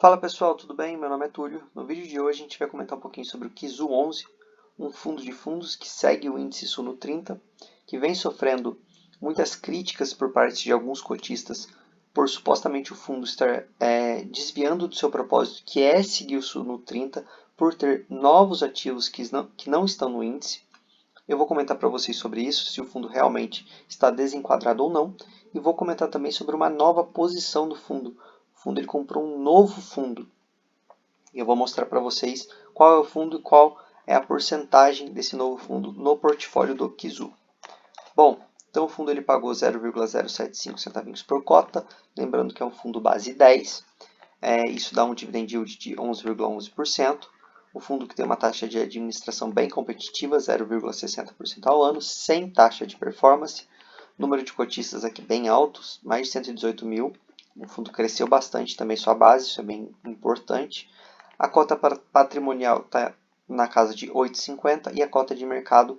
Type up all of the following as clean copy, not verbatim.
Fala pessoal, tudo bem? Meu nome é Túlio. No vídeo de hoje a gente vai comentar um pouquinho sobre o Kizu 11, um fundo de fundos que segue o índice Suno 30, que vem sofrendo muitas críticas por parte de alguns cotistas por supostamente o fundo estar desviando do seu propósito, que é seguir o Suno 30, por ter novos ativos que não estão no índice. Eu vou comentar para vocês sobre isso, se o fundo realmente está desenquadrado ou não, e vou comentar também sobre uma nova posição do fundo. O fundo ele comprou um novo fundo, e eu vou mostrar para vocês qual é o fundo e qual é a porcentagem desse novo fundo no portfólio do Kizu. Bom, então o fundo ele pagou 0,075 centavinhos por cota, lembrando que é um fundo base 10, isso dá um dividend yield de 11,11%. O fundo que tem uma taxa de administração bem competitiva, 0,60% ao ano, sem taxa de performance. Número de cotistas aqui bem altos, mais de 118 mil. O fundo cresceu bastante também sua base, isso é bem importante. A cota patrimonial está na casa de 8,50 e a cota de mercado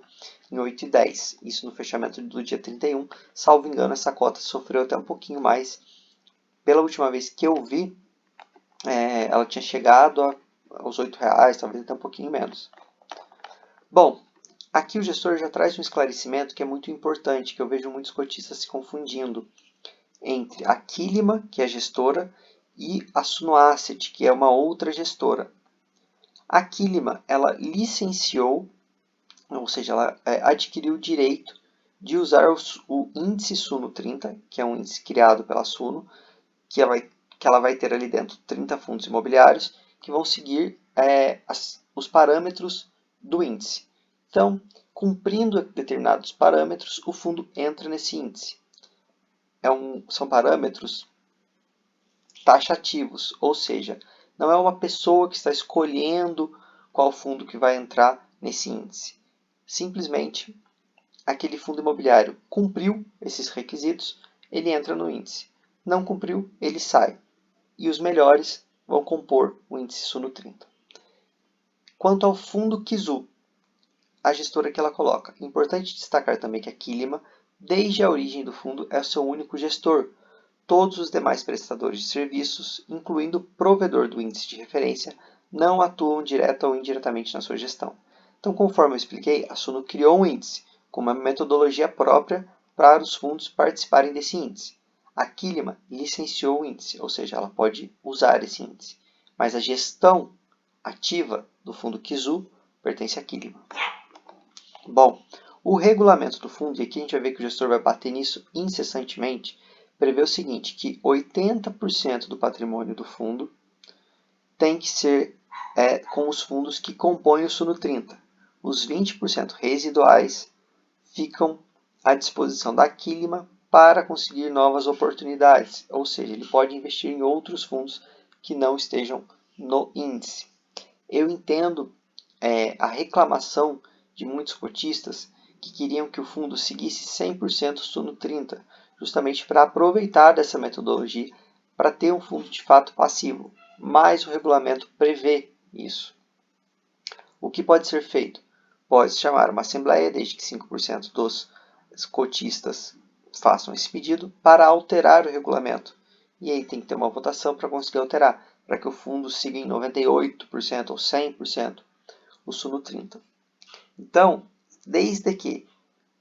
em 8,10. Isso no fechamento do dia 31. Salvo engano, essa cota sofreu até um pouquinho mais. Pela última vez que eu vi, ela tinha chegado aos R$8, talvez até um pouquinho menos. Bom, aqui o gestor já traz um esclarecimento que é muito importante, que eu vejo muitos cotistas se confundindo entre a Quilima, que é a gestora, e a Suno Asset, que é uma outra gestora. A Quilima, ela licenciou, ou seja, ela adquiriu o direito de usar o índice Suno 30, que é um índice criado pela Suno, que ela vai ter ali dentro 30 fundos imobiliários que vão seguir os parâmetros do índice. Então, cumprindo determinados parâmetros, o fundo entra nesse índice. São parâmetros taxativos, ou seja, não é uma pessoa que está escolhendo qual fundo que vai entrar nesse índice. Simplesmente, aquele fundo imobiliário cumpriu esses requisitos, ele entra no índice. Não cumpriu, ele sai. E os melhores vão compor o índice Suno 30. Quanto ao fundo Kizu, a gestora que ela coloca. É importante destacar também que a Quilima, desde a origem do fundo, é o seu único gestor. Todos os demais prestadores de serviços, incluindo o provedor do índice de referência, não atuam direta ou indiretamente na sua gestão. Então, conforme eu expliquei, a Suno criou um índice com uma metodologia própria para os fundos participarem desse índice. A Quilima licenciou o índice, ou seja, ela pode usar esse índice, mas a gestão ativa do fundo Kizu pertence à Quilima. Bom, o regulamento do fundo, e aqui a gente vai ver que o gestor vai bater nisso incessantemente, prevê o seguinte, que 80% do patrimônio do fundo tem que ser com os fundos que compõem o Suno 30. Os 20% residuais ficam à disposição da Quilima para conseguir novas oportunidades, ou seja, ele pode investir em outros fundos que não estejam no índice. Eu entendo a reclamação de muitos cotistas que queriam que o fundo seguisse 100% Suno 30, justamente para aproveitar dessa metodologia para ter um fundo de fato passivo, mas o regulamento prevê isso. O que pode ser feito? Pode-se chamar uma assembleia, desde que 5% dos cotistas façam esse pedido, para alterar o regulamento. E aí tem que ter uma votação para conseguir alterar, para que o fundo siga em 98% ou 100% o Suno 30. Então, desde que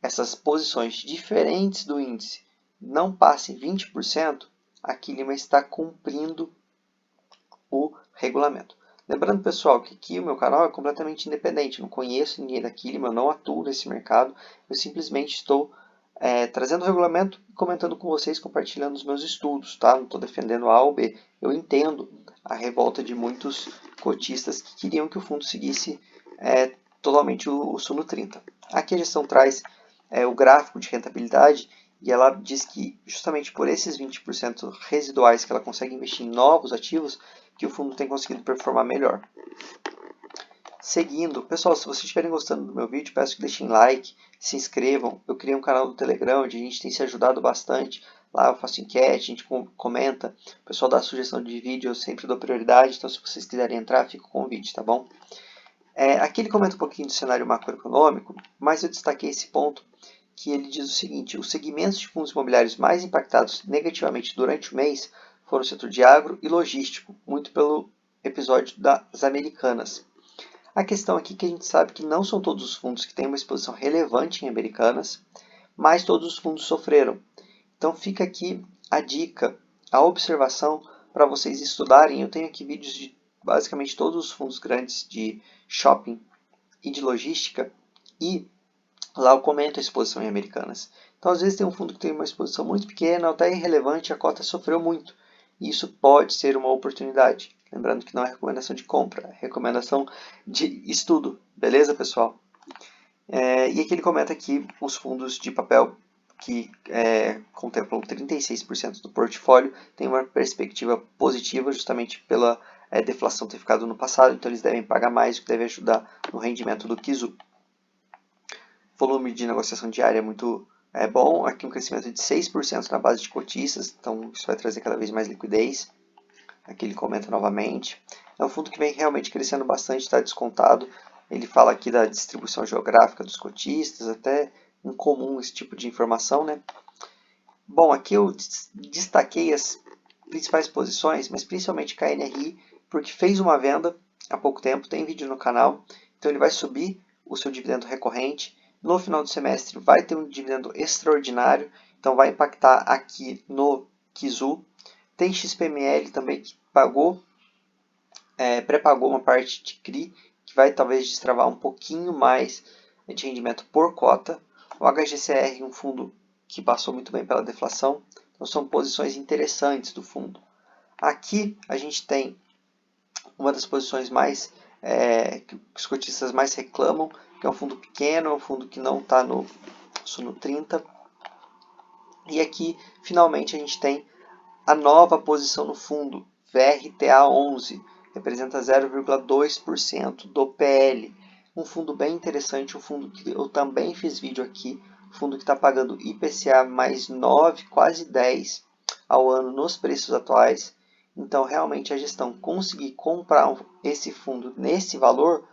essas posições diferentes do índice não passem 20%, a Quilima está cumprindo o regulamento. Lembrando, pessoal, que aqui o meu canal é completamente independente, não conheço ninguém da Quilima, eu não atuo nesse mercado, eu simplesmente estou trazendo o regulamento e comentando com vocês, compartilhando os meus estudos, tá? Não estou defendendo A ou B. Eu entendo a revolta de muitos cotistas que queriam que o fundo seguisse totalmente o Suno 30. Aqui a gestão traz o gráfico de rentabilidade e ela diz que justamente por esses 20% residuais que ela consegue investir em novos ativos, que o fundo tem conseguido performar melhor. Seguindo, pessoal, se vocês estiverem gostando do meu vídeo, peço que deixem like, se inscrevam. Eu criei um canal do Telegram, onde a gente tem se ajudado bastante. Lá eu faço enquete, a gente comenta. O pessoal dá sugestão de vídeo, eu sempre dou prioridade. Então, se vocês quiserem entrar, fica o convite, tá bom? Aqui ele comenta um pouquinho do cenário macroeconômico, mas eu destaquei esse ponto, que ele diz o seguinte: os segmentos de fundos imobiliários mais impactados negativamente durante o mês foram o setor de agro e logístico, muito pelo episódio das Americanas. A questão aqui é que a gente sabe que não são todos os fundos que têm uma exposição relevante em Americanas, mas todos os fundos sofreram. Então fica aqui a dica, a observação para vocês estudarem. Eu tenho aqui vídeos de basicamente todos os fundos grandes de shopping e de logística, e lá eu comento a exposição em Americanas. Então às vezes tem um fundo que tem uma exposição muito pequena, até irrelevante, a cota sofreu muito. E isso pode ser uma oportunidade. Lembrando que não é recomendação de compra, é recomendação de estudo. Beleza, pessoal? E aqui ele comenta aqui os fundos de papel que contemplam 36% do portfólio, tem uma perspectiva positiva justamente pela deflação ter ficado no passado, então eles devem pagar mais, o que deve ajudar no rendimento do KIZU. Volume de negociação diária é muito bom, aqui um crescimento de 6% na base de cotistas, então isso vai trazer cada vez mais liquidez. Aqui ele comenta novamente. É um fundo que vem realmente crescendo bastante, está descontado. Ele fala aqui da distribuição geográfica dos cotistas, até incomum esse tipo de informação, né? Bom, aqui eu destaquei as principais posições, mas principalmente KNRI, porque fez uma venda há pouco tempo, tem vídeo no canal, então ele vai subir o seu dividendo recorrente. No final do semestre vai ter um dividendo extraordinário, então vai impactar aqui no KIZU. Tem XPML também que pagou, pré-pagou uma parte de CRI, que vai talvez destravar um pouquinho mais de rendimento por cota. O HGCR, um fundo que passou muito bem pela deflação, então são posições interessantes do fundo. Aqui a gente tem uma das posições mais que os cotistas mais reclamam, que é um fundo pequeno, um fundo que não está no Suno 30. E aqui, finalmente, a gente tem a nova posição no fundo, VRTA11, representa 0,2% do PL. Um fundo bem interessante, um fundo que eu também fiz vídeo aqui, um fundo que está pagando IPCA mais 9, quase 10 ao ano nos preços atuais. Então, realmente, a gestão conseguir comprar esse fundo nesse valor,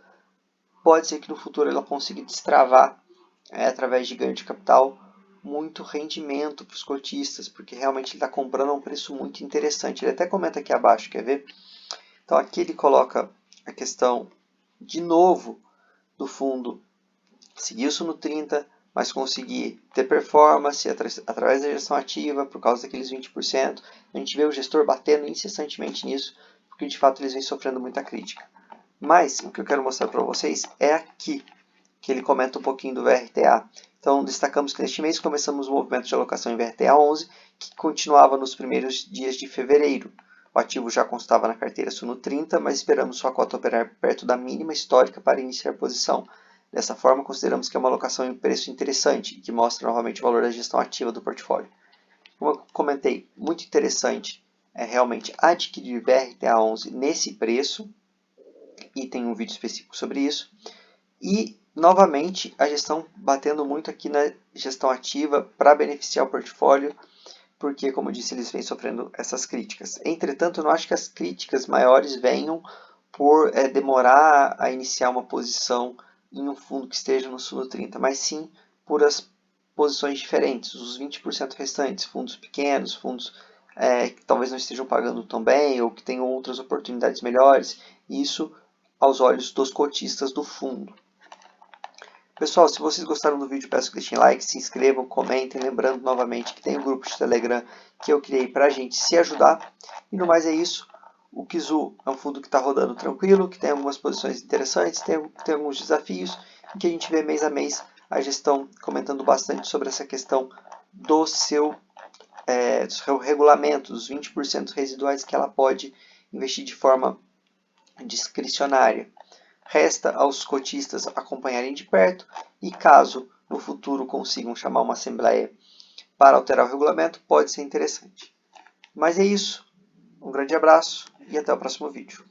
pode ser que no futuro ela consiga destravar, através de ganho de capital, muito rendimento para os cotistas, porque realmente ele está comprando a um preço muito interessante. Ele até comenta aqui abaixo, quer ver? Então aqui ele coloca a questão, de novo, do fundo seguir o Suno 30, mas conseguir ter performance através da gestão ativa, por causa daqueles 20%. A gente vê o gestor batendo incessantemente nisso, porque de fato eles vêm sofrendo muita crítica. Mas o que eu quero mostrar para vocês é aqui, que ele comenta um pouquinho do VRTA. Então, destacamos que neste mês começamos o movimento de alocação em VRTA 11, que continuava nos primeiros dias de fevereiro. O ativo já constava na carteira Suno 30, mas esperamos sua cota operar perto da mínima histórica para iniciar posição. Dessa forma, consideramos que é uma alocação em preço interessante, que mostra novamente o valor da gestão ativa do portfólio. Como eu comentei, muito interessante é realmente adquirir VRTA 11 nesse preço, e tem um vídeo específico sobre isso. E, novamente, a gestão batendo muito aqui na gestão ativa para beneficiar o portfólio, porque, como eu disse, eles vêm sofrendo essas críticas. Entretanto, eu não acho que as críticas maiores venham por demorar a iniciar uma posição em um fundo que esteja no Suno 30, mas sim por as posições diferentes, os 20% restantes, fundos pequenos, fundos que talvez não estejam pagando tão bem ou que tenham outras oportunidades melhores, isso aos olhos dos cotistas do fundo. Pessoal, se vocês gostaram do vídeo, peço que deixem like, se inscrevam, comentem. Lembrando novamente que tem um grupo de Telegram que eu criei para a gente se ajudar. E no mais é isso. O KIZU é um fundo que está rodando tranquilo, que tem algumas posições interessantes, tem alguns desafios, e que a gente vê mês a mês a gestão comentando bastante sobre essa questão do seu regulamento, dos 20% residuais que ela pode investir de forma discricionária. Resta aos cotistas acompanharem de perto e, caso no futuro consigam chamar uma assembleia para alterar o regulamento, pode ser interessante. Mas é isso. Um grande abraço e até o próximo vídeo.